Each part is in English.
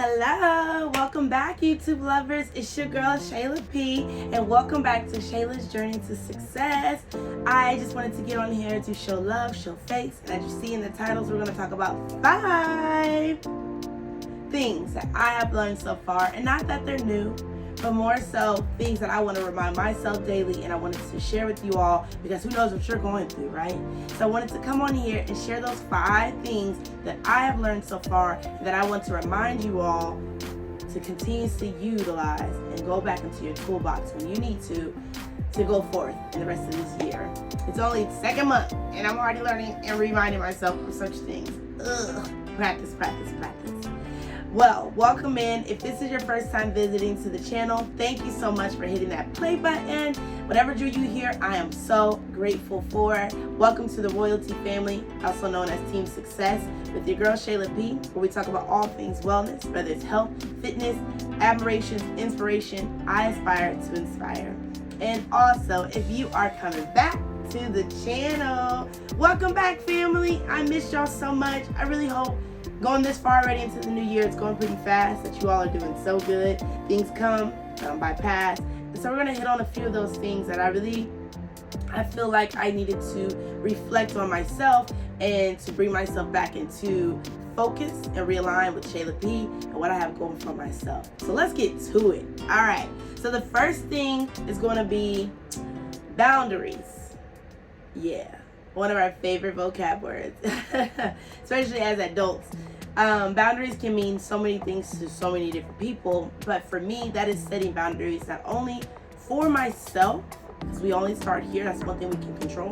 Hello, welcome back YouTube lovers. It's your girl Shayla P and welcome back to Shayla's Journey to Success. I just wanted to get on here to show love, show face, and as you see in the titles, we're going to talk about 5 things that I have learned so far, and not that they're new, but more so things that I want to remind myself daily and I wanted to share with you all because who knows what you're going through, right? So I wanted to come on here and share those 5 things that I have learned so far and that I want to remind you all to continuously utilize and go back into your toolbox when you need to go forth in the rest of this year. It's only the 2nd month and I'm already learning and reminding myself of such things. Practice. Well, welcome in. If this is your first time visiting to the channel, thank you so much for hitting that play button. Whatever drew you here, I am so grateful for. Welcome to the Royalty family, also known as Team Success, with your girl Shayla P, where we talk about all things wellness, whether it's health, fitness, admirations, inspiration. I aspire to inspire. And also, if you are coming back to the channel, welcome back, family. I missed y'all so much. I really hope going this far already into the new year, it's going pretty fast, that you all are doing so good. Things come by pass. And so we're going to hit on a few of those things that I feel like I needed to reflect on myself and to bring myself back into focus and realign with Shayla P and what I have going for myself. So let's get to it. All right. So the first thing is going to be boundaries. Yeah. One of our favorite vocab words, especially as adults. Boundaries can mean so many things to so many different people, but for me, that is setting boundaries not only for myself, because we only start here, that's one thing we can control,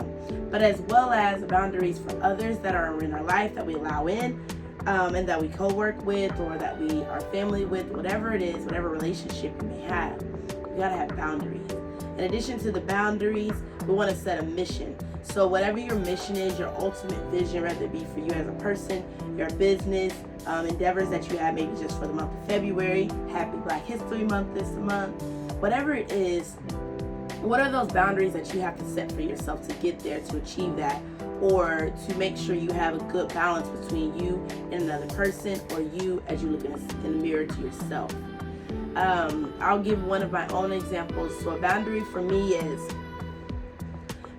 but as well as boundaries for others that are in our life that we allow in, and that we co-work with, or that we are family with, whatever it is, whatever relationship you may have. We gotta have boundaries. In addition to the boundaries, we want to set a mission. So whatever your mission is, your ultimate vision, whether it be for you as a person, your business, endeavors that you have, maybe just for the month of February, Happy Black History Month this month, whatever it is, what are those boundaries that you have to set for yourself to get there, to achieve that, or to make sure you have a good balance between you and another person, or you as you look in the mirror to yourself. I'll give one of my own examples. So a boundary for me is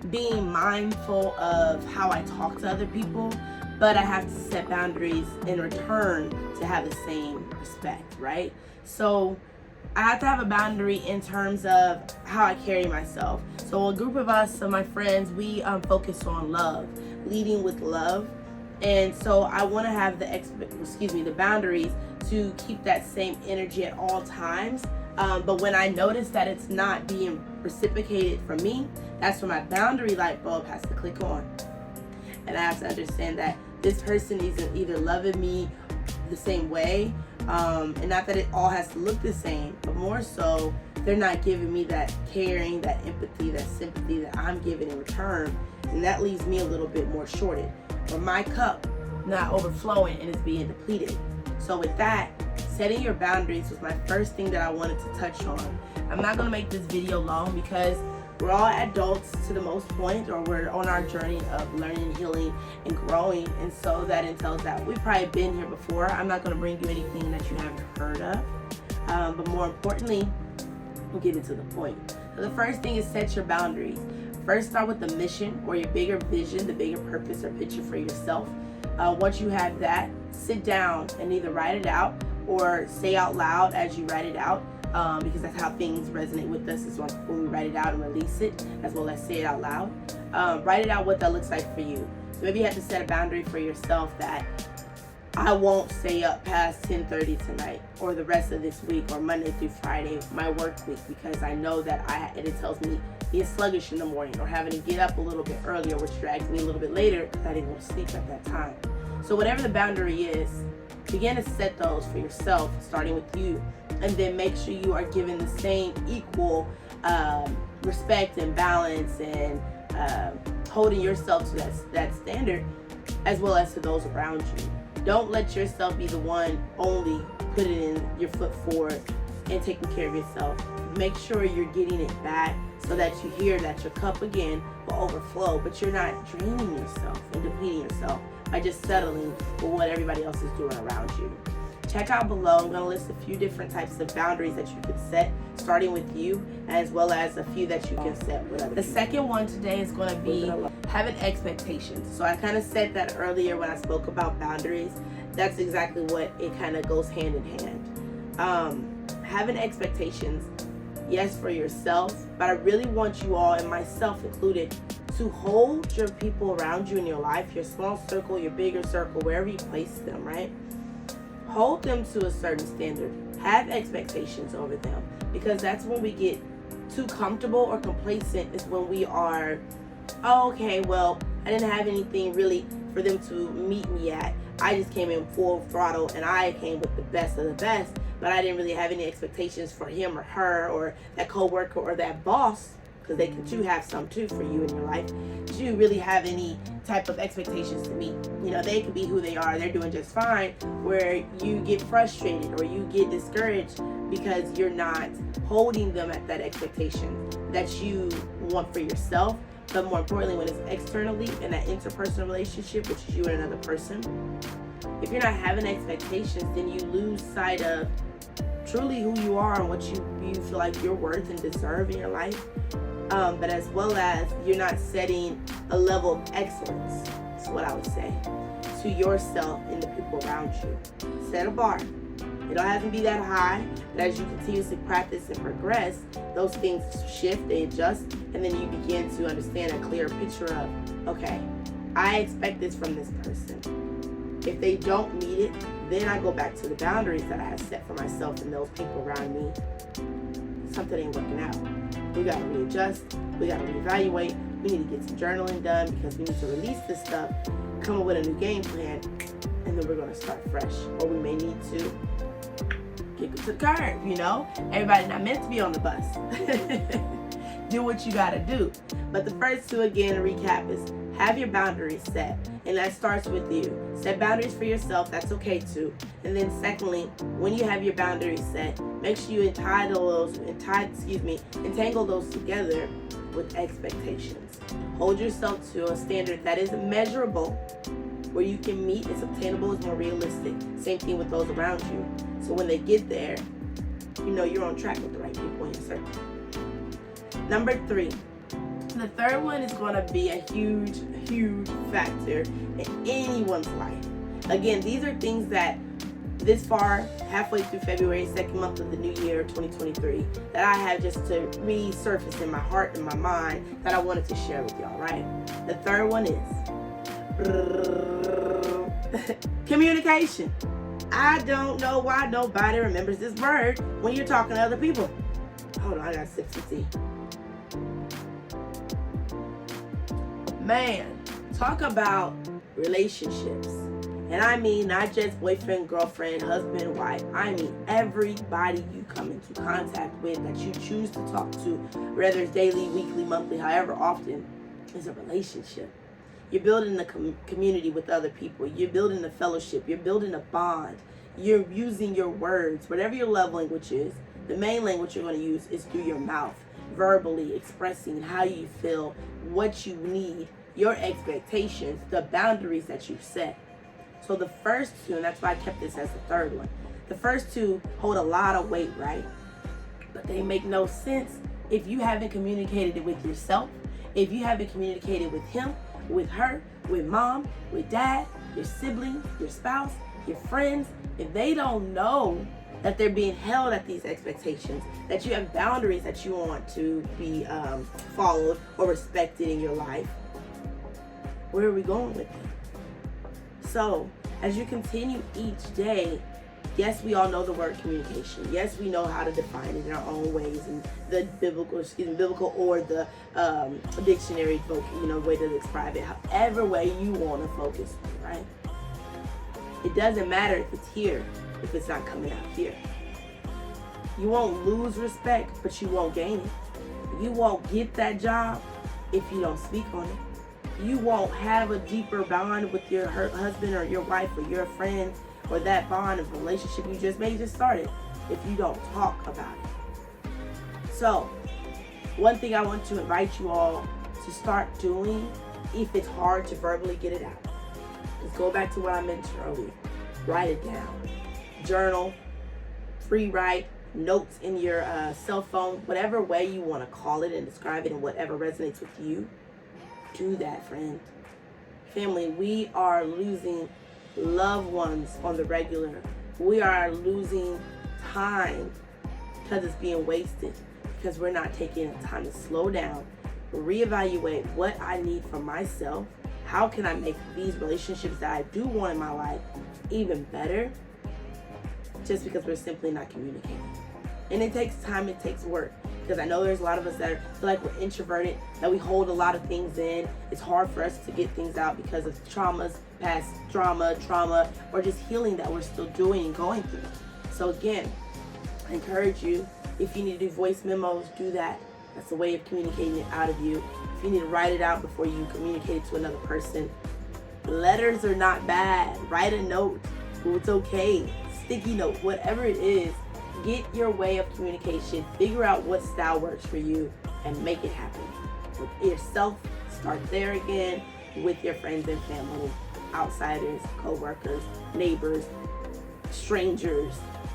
being mindful of how I talk to other people, but I have to set boundaries in return to have the same respect, right? So I have to have a boundary in terms of how I carry myself. So a group of us, so my friends, we focus on love, leading with love. And so I want to have the boundaries to keep that same energy at all times. But when I notice that it's not being reciprocated from me, that's when my boundary light bulb has to click on. And I have to understand that this person isn't either loving me the same way, and not that it all has to look the same, but more so they're not giving me that caring, that empathy, that sympathy that I'm giving in return. And that leaves me a little bit more shorted, or my cup not overflowing and it's being depleted. So with that, setting your boundaries was my first thing that I wanted to touch on. I'm not going to make this video long because we're all adults to the most point, or we're on our journey of learning, healing, and growing. And so that entails that we've probably been here before. I'm not going to bring you anything that you haven't heard of. But more importantly, we'll get into the point. So the first thing is set your boundaries. First, start with the mission or your bigger vision, the bigger purpose or picture for yourself. Once you have that, sit down and either write it out or say out loud as you write it out, because that's how things resonate with us, is when we write it out and release it, as well as say it out loud. Write it out what that looks like for you. So maybe you have to set a boundary for yourself that I won't stay up past 10:30 tonight, or the rest of this week, or Monday through Friday, my work week, because I know that it tells me being sluggish in the morning, or having to get up a little bit earlier, which drags me a little bit later because I didn't go to sleep at that time. So whatever the boundary is, begin to set those for yourself, starting with you, and then make sure you are giving the same equal respect and balance and holding yourself to that standard, as well as to those around you. Don't let yourself be the one only putting in your foot forward and taking care of yourself. Make sure you're getting it back so that you hear that your cup again will overflow, but you're not draining yourself and depleting yourself by just settling for what everybody else is doing around you. check out below. I'm going to list a few different types of boundaries that you can set, starting with you, as well as a few that you can set with others. The second one today is going to be having expectations. So I kind of said that earlier when I spoke about boundaries. That's exactly what it kind of goes hand in hand. Having expectations, yes, for yourself, but I really want you all, and myself included, to hold your people around you in your life, your small circle, your bigger circle, wherever you place them, right? Hold them to a certain standard. Have expectations over them, because that's when we get too comfortable or complacent, is when we are, oh, okay, well, I didn't have anything really for them to meet me at. I just came in full throttle and I came with the best of the best, but I didn't really have any expectations for him or her or that coworker or that boss, because they can too have some too for you in your life. Do you really have any type of expectations to meet? You know, they can be who they are, they're doing just fine, where you get frustrated or you get discouraged because you're not holding them at that expectation that you want for yourself. But more importantly, when it's externally in that interpersonal relationship, which is you and another person, if you're not having expectations, then you lose sight of truly who you are and what you feel like you're worth and deserve in your life. But as well as you're not setting a level of excellence, is what I would say, to yourself and the people around you. Set a bar. It don't have to be that high, but as you continuously practice and progress, those things shift, they adjust, and then you begin to understand a clearer picture of, okay, I expect this from this person. If they don't meet it, then I go back to the boundaries that I have set for myself and those people around me. Something ain't working out. We got to readjust. We got to reevaluate. We need to get some journaling done because we need to release this stuff, come up with a new game plan, and then we're going to start fresh. Or we may need to kick it to the curb, you know? Everybody's not meant to be on the bus. Do what you got to do. But the first two, again, to recap, is have your boundaries set. And that starts with you. Set boundaries for yourself. That's okay too. And then secondly, when you have your boundaries set, make sure you entangle those together with expectations. Hold yourself to a standard that is measurable, where you can meet, is obtainable, is more realistic. Same thing with those around you. So when they get there, you know you're on track with the right people in your circle. Number 3. The third one is going to be a huge, huge factor in anyone's life. Again, these are things that this far, halfway through February, second month of the new year, 2023, that I have just to resurface in my heart and my mind that I wanted to share with y'all, right? The third one is communication. I don't know why nobody remembers this word when you're talking to other people. Hold on, I got 6 to tea. Man, talk about relationships. And I mean not just boyfriend, girlfriend, husband, wife. I mean everybody you come into contact with that you choose to talk to, whether it's daily, weekly, monthly, however often, is a relationship. You're building a community with other people. You're building a fellowship. You're building a bond. You're using your words, whatever your love language is. The main language you're going to use is through your mouth, verbally expressing how you feel, what you need, your expectations, the boundaries that you've set. So the first two, and that's why I kept this as the third one, the first two hold a lot of weight, right? But they make no sense if you haven't communicated it with yourself, if you haven't communicated with him, with her, with mom, with dad, your siblings, your spouse, your friends. If they don't know that they're being held at these expectations, that you have boundaries that you want to be followed or respected in your life, where are we going with it? So as you continue each day, yes, we all know the word communication. Yes, we know how to define it in our own ways, and the biblical or the dictionary way to describe it, however way you want to focus, right? It doesn't matter if it's here, if it's not coming out here. You won't lose respect, but you won't gain it. You won't get that job if you don't speak on it. You won't have a deeper bond with your husband or your wife or your friends, or that bond of relationship you just started, if you don't talk about it. So, one thing I want to invite you all to start doing, if it's hard to verbally get it out, is go back to what I mentioned earlier. Write it down. journal, free write, notes in your cell phone, whatever way you want to call it and describe it and whatever resonates with you, do that, friend. Family, we are losing loved ones on the regular. We are losing time because it's being wasted, because we're not taking the time to slow down, reevaluate what I need for myself. How can I make these relationships that I do want in my life even better? Just because we're simply not communicating. And it takes time, it takes work. Because I know there's a lot of us that feel like we're introverted, that we hold a lot of things in. It's hard for us to get things out because of traumas, past trauma, or just healing that we're still doing and going through. So again, I encourage you, if you need to do voice memos, do that. That's a way of communicating it out of you. If you need to write it out before you communicate it to another person. Letters are not bad. Write a note. It's okay. Sticky note, whatever it is. Get your way of communication. Figure out what style works for you and make it happen. With yourself, start there again. With your friends and family, outsiders, co-workers, neighbors, strangers.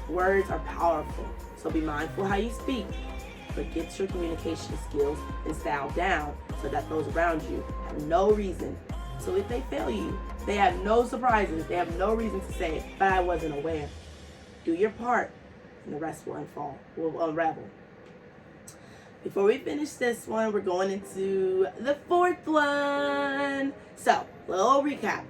Words are powerful. So be mindful how you speak. But get your communication skills and style down so that those around you have no reason. So if they fail you, they have no surprises. They have no reason to say, but I wasn't aware. Do your part, and the rest will unravel. Before we finish this one, we're going into the fourth one. So, little recap.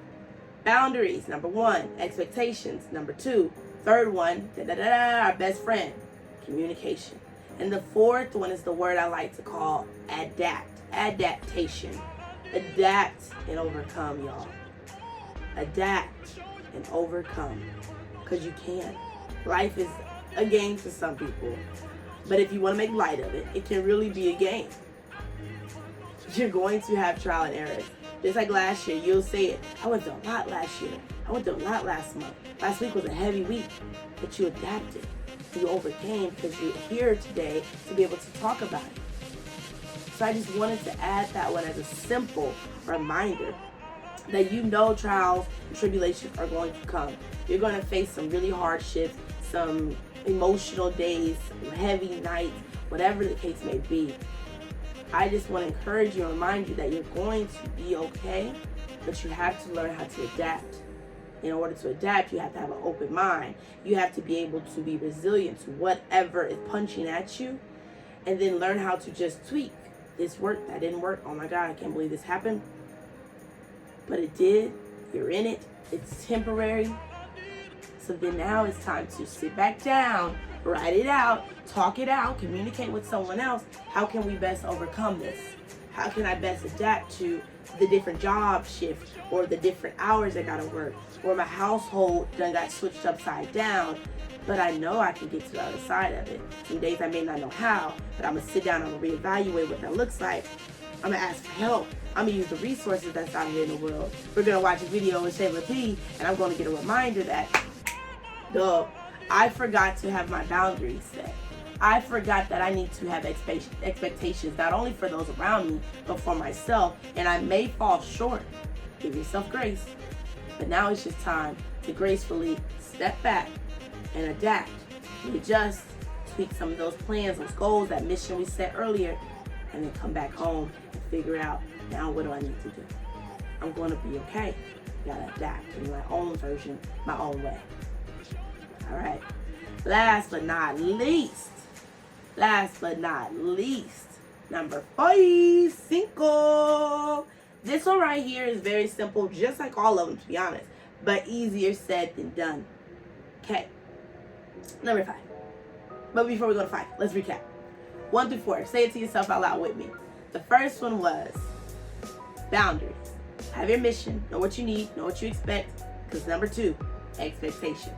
Boundaries, number 1. Expectations, number 2. Third one, our best friend, communication. And the fourth one is the word I like to call adaptation. Adapt and overcome, y'all. Adapt and overcome, because you can. Life is a game for some people, but if you want to make light of it, it can really be a game. You're going to have trial and errors. Just like last year, you'll say it. I went through a lot last year. I went through a lot last month. Last week was a heavy week, but you adapted. You overcame because you're here today to be able to talk about it. So I just wanted to add that one as a simple reminder that you know trials and tribulations are going to come. You're going to face some really hardships, some emotional days, some heavy nights, whatever the case may be. I just want to encourage you and remind you that you're going to be okay, but you have to learn how to adapt. In order to adapt, you have to have an open mind. You have to be able to be resilient to whatever is punching at you, and then learn how to just tweak. This worked, that didn't work. Oh my God, I can't believe this happened. But it did. You're in it. It's temporary. So then now it's time to sit back down, write it out, talk it out, communicate with someone else. How can we best overcome this? How can I best adapt to the different job shift or the different hours I gotta work, or my household done got switched upside down, but I know I can get to the other side of it. Some days I may not know how, but I'm gonna sit down and reevaluate what that looks like. I'm gonna ask for help. I'm gonna use the resources that's out here in the world. We're gonna watch a video with Shayla P, and I'm gonna get a reminder that, I forgot to have my boundaries set. I forgot that I need to have expectations, not only for those around me, but for myself. And I may fall short. Give yourself grace. But now it's just time to gracefully step back and adapt, adjust, tweak some of those plans, those goals, that mission we set earlier, and then come back home and figure out, now what do I need to do? I'm going to be okay. Gotta adapt in my own version, my own way. All right. Last but not least, number 5, cinco. This one right here is very simple, just like all of them, to be honest, but easier said than done. Okay. Number 5. But before we go to 5, let's recap. 1 through 4. Say it to yourself out loud with me. The first one was boundaries. Have your mission. Know what you need. Know what you expect. Because number 2, expectations.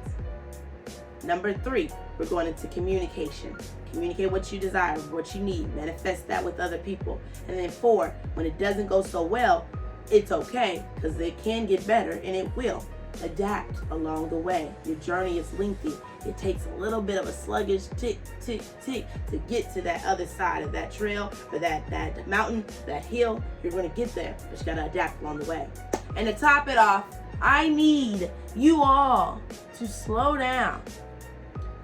Number 3, we're going into communication. Communicate what you desire, what you need. Manifest that with other people. And then 4, when it doesn't go so well, it's okay, because it can get better, and it will. Adapt along the way. Your journey is lengthy. It takes a little bit of a sluggish tick, tick, tick to get to that other side of that trail, or that mountain, that hill. You're going to get there, but you got to adapt along the way. And to top it off, I need you all to slow down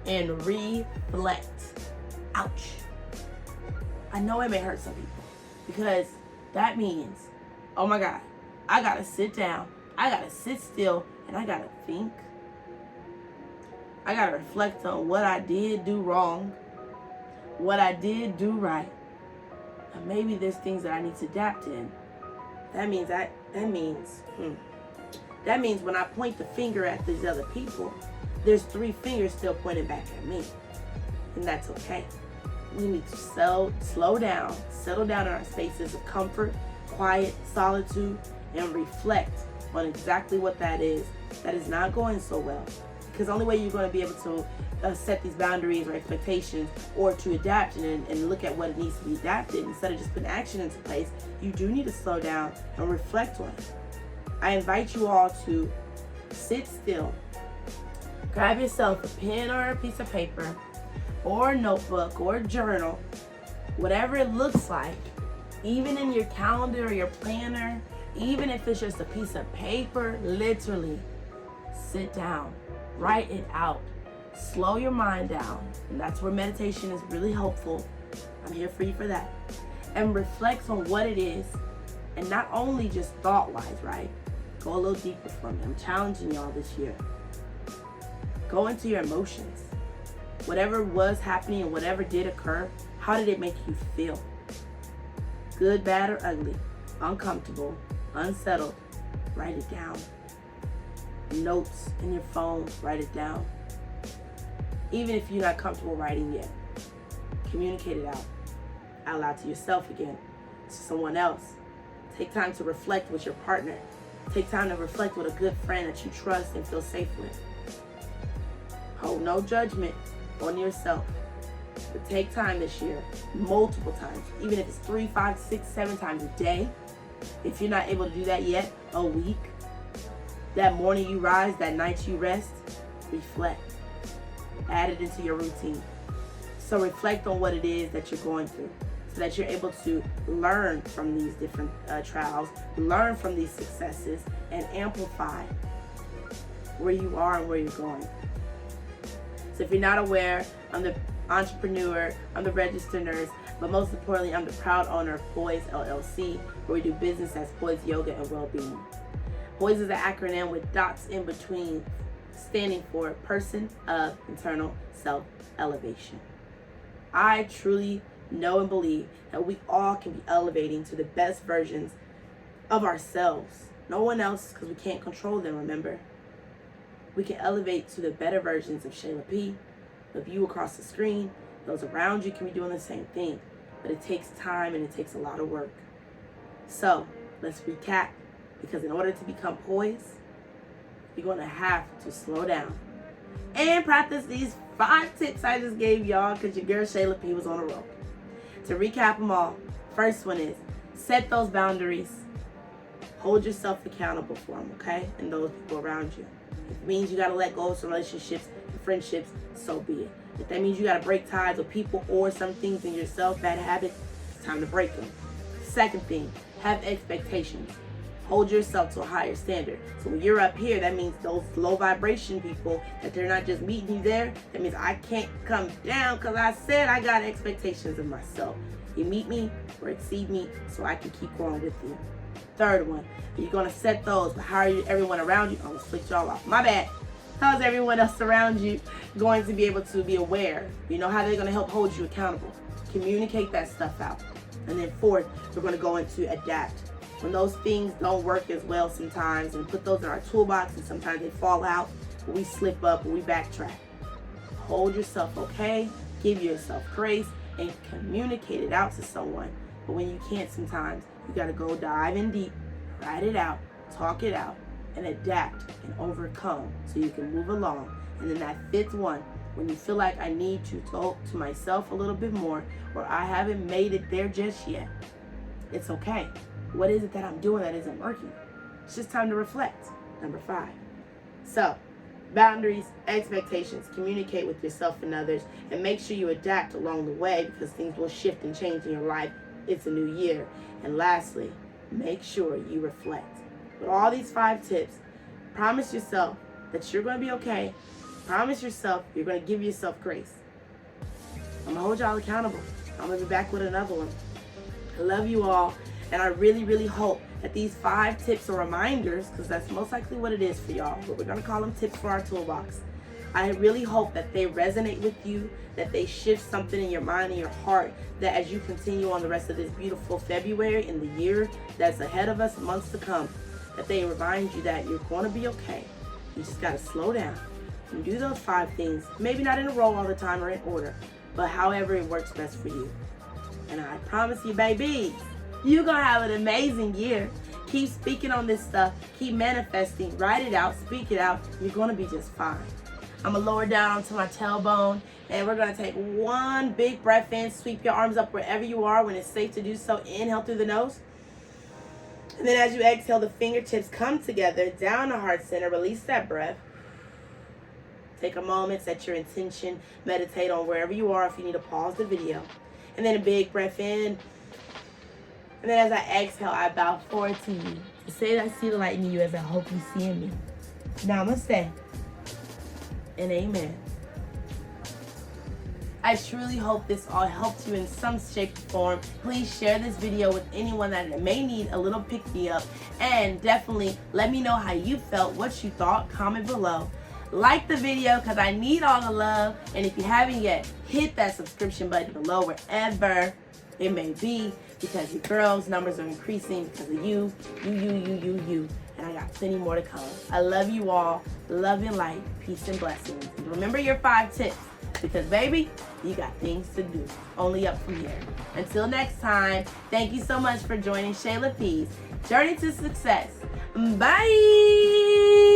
and reflect. Ouch. I know it may hurt some people because that means, oh my God, I gotta sit down, I gotta sit still, and I gotta think. I gotta reflect on what I did do wrong, what I did do right, and maybe there's things that I need to adapt in. That means when I point the finger at these other people, there's 3 fingers still pointing back at me, and that's okay. We need to slow down, settle down in our spaces of comfort, quiet, solitude, and reflect on exactly what that is not going so well. Because the only way you're going to be able to set these boundaries or expectations or to adapt and look at what it needs to be adapted instead of just putting action into place, you do need to slow down and reflect on it. I invite you all to sit still, grab yourself a pen or a piece of paper or a notebook or a journal, whatever it looks like, even in your calendar or your planner, even if it's just a piece of paper, literally sit down, write it out, slow your mind down, and that's where meditation is really helpful. I'm here for you for that. And reflect on what it is, and not only just thought-wise, right? Go a little deeper for me. I'm challenging y'all this year. Go into your emotions. Whatever was happening and whatever did occur, how did it make you feel? Good, bad, or ugly, uncomfortable, unsettled, write it down. Notes in your phone, write it down. Even if you're not comfortable writing yet, communicate it out loud to yourself again, to someone else. Take time to reflect with your partner. Take time to reflect with a good friend that you trust and feel safe with. Hold no judgment on yourself. But take time this year, multiple times, even if it's 3, 5, 6, 7 times a day. If you're not able to do that yet, a week. That morning you rise, that night you rest, reflect. Add it into your routine. So reflect on what it is that you're going through so that you're able to learn from these different trials, learn from these successes, and amplify where you are and where you're going. So if you're not aware, I'm the entrepreneur, I'm the registered nurse, but most importantly, I'm the proud owner of Poise LLC, where we do business as Poise Yoga and Wellbeing. Poise is an acronym with dots in between, standing for Person of Internal Self-Elevation. I truly know and believe that we all can be elevating to the best versions of ourselves. No one else, because we can't control them, remember? We can elevate to the better versions of Shayla P, of you across the screen. Those around you can be doing the same thing, but it takes time and it takes a lot of work. So let's recap, because in order to become poised, you're going to have to slow down and practice these 5 tips I just gave y'all, because your girl Shayla P was on a roll. To recap them all, first one is set those boundaries. Hold yourself accountable for them, okay? And those people around you. If it means you got to let go of some relationships and friendships, so be it. If that means you got to break ties with people or some things in yourself, bad habits, it's time to break them. Second thing, have expectations. Hold yourself to a higher standard. So when you're up here, that means those low vibration people, that they're not just meeting you there. That means I can't come down because I said I got expectations of myself. You meet me or exceed me so I can keep going with you. Third one, you're going to set those, but how are everyone around you? I'm going to flick y'all off. My bad. How's everyone else around you going to be able to be aware? You know, how they're going to help hold you accountable. Communicate that stuff out. And then fourth, we're going to go into adapt. When those things don't work as well sometimes, and put those in our toolbox, and sometimes they fall out, we slip up, we backtrack. Hold yourself okay, give yourself grace, and communicate it out to someone. But when you can't sometimes, you got to go dive in deep, write it out, talk it out, and adapt and overcome so you can move along. And then that 5th one, when you feel like I need to talk to myself a little bit more, or I haven't made it there just yet, it's okay. What is it that I'm doing that isn't working? It's just time to reflect. Number 5. So, boundaries, expectations, communicate with yourself and others, and make sure you adapt along the way, because things will shift and change in your life. It's a new year. And lastly, make sure you reflect. With all these 5 tips, Promise yourself that you're going to be okay. Promise yourself you're going to give yourself grace. I'm going to hold y'all accountable. I'm going to be back with another one. I love you all. And I really, really hope that these 5 tips are reminders, because that's most likely what it is for y'all, but we're going to call them tips for our toolbox. I really hope that they resonate with you, that they shift something in your mind and your heart, that as you continue on the rest of this beautiful February and the year that's ahead of us, months to come, that they remind you that you're going to be okay. You just got to slow down and do those 5 things. Maybe not in a row all the time or in order, but however it works best for you. And I promise you, babies, you're going to have an amazing year. Keep speaking on this stuff. Keep manifesting. Write it out. Speak it out. You're going to be just fine. I'm going to lower down onto my tailbone, and we're going to take one big breath in. Sweep your arms up wherever you are when it's safe to do so. Inhale through the nose. And then as you exhale, the fingertips come together down the heart center. Release that breath. Take a moment, set your intention, meditate on wherever you are if you need to pause the video. And then a big breath in. And then as I exhale, I bow forward to you to say that I see the light in you as I hope you see in me. Namaste and amen. I truly hope this all helped you in some shape or form. Please share this video with anyone that may need a little pick-me-up. And definitely let me know how you felt, what you thought. Comment below. Like the video because I need all the love. And if you haven't yet, hit that subscription button below wherever it may be, because your girls' numbers are increasing because of you. And I got plenty more to come. I love you all. Love and light. Peace and blessings. And remember your 5 tips, because baby, you got things to do. Only up from here. Until next time, thank you so much for joining Shayla P's Journey to Success. Bye.